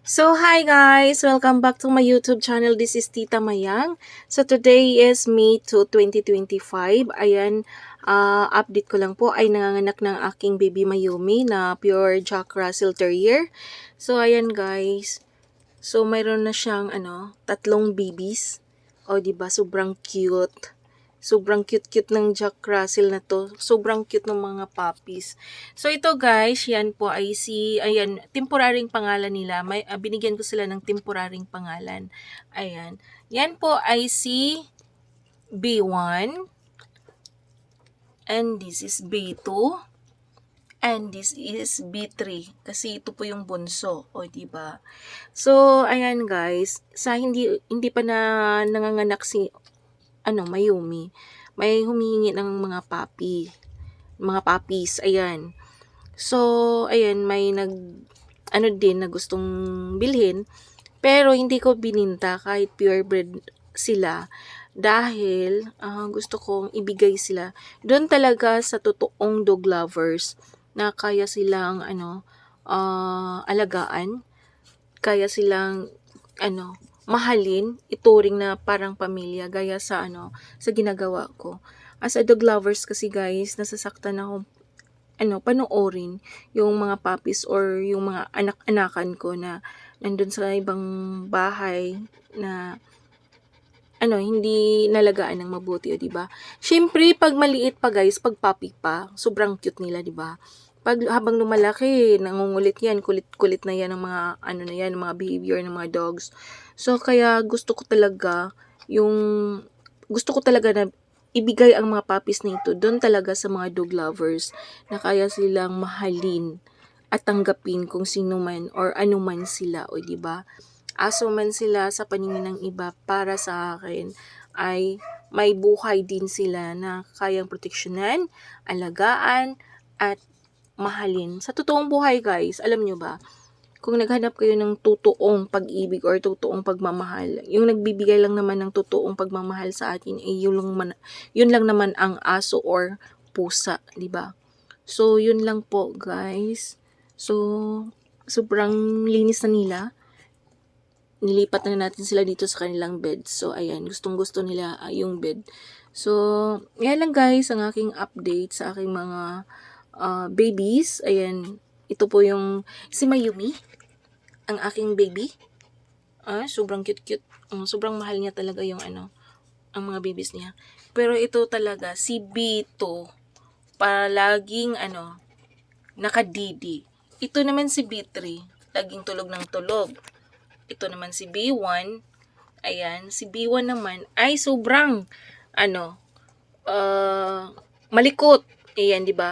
So, hi guys! Welcome back to my YouTube channel. This is Tita Mayang. So, today is May 2, 2025. Ayan, update ko lang po ay nanganganak ng aking baby Mayumi na pure Jack Russell Terrier. So, ayan guys. So, mayroon na siyang tatlong babies. O, diba? Sobrang cute. Sobrang cute-cute ng Jack Russell na to. Sobrang cute ng mga puppies. So ito guys, yan po ay ayan, temporaring pangalan nila. Binigyan ko sila ng temporaring pangalan. Ayan. Yan po ay si B1. And this is B2. And this is B3. Kasi ito po yung bunso. O, diba? So, ayan guys. Hindi pa na nanganganak si Mayumi, may humihingi ng mga puppies, ayan. So, ayan, may na gustong bilhin, pero hindi ko bininta kahit purebred sila dahil gusto kong ibigay sila doon talaga sa totoong dog lovers na kaya silang alagaan, kaya silang mahalin, ituring na parang pamilya gaya sa sa ginagawa ko. As a dog lovers kasi guys, nasasaktan ako panoorin yung mga puppies or yung mga anak-anakan ko na nandun sa ibang bahay na hindi nalagaan ng mabuti, o diba? Syempre, pag maliit pa guys, pag puppy pa, sobrang cute nila, diba? Pag habang lumalaki, nangungulit yan, kulit-kulit na yan ng mga na yan, mga behavior ng mga dogs. So kaya gusto ko talaga na ibigay ang mga puppies na ito doon talaga sa mga dog lovers na kaya silang mahalin at tanggapin kung sino man or ano man sila, o diba? Aso man sila sa paningin ng iba, para sa akin ay may buhay din sila na kayang proteksyonan, alagaan, at mahalin. Sa totoong buhay guys, alam nyo ba, kung naghanap kayo ng totoong pag-ibig or totoong pagmamahal, yung nagbibigay lang naman ng totoong pagmamahal sa atin ay yun lang naman ang aso or pusa, di ba? So, yun lang po guys. So, sobrang linis na nila. Nilipat na natin sila dito sa kanilang bed. So, ayan, gustong-gusto nila yung bed. So, yan lang guys ang aking update sa aking mga babies. Ayan, ito po yung si Mayumi, ang aking baby. Sobrang cute-cute. Sobrang mahal niya talaga yung ang mga babies niya. Pero ito talaga, si B2, palaging nakadidi. Ito naman si B3, laging tulog ng tulog. Ito naman si B1. Ayan, si B1 naman ay sobrang malikot. Ayan, di ba?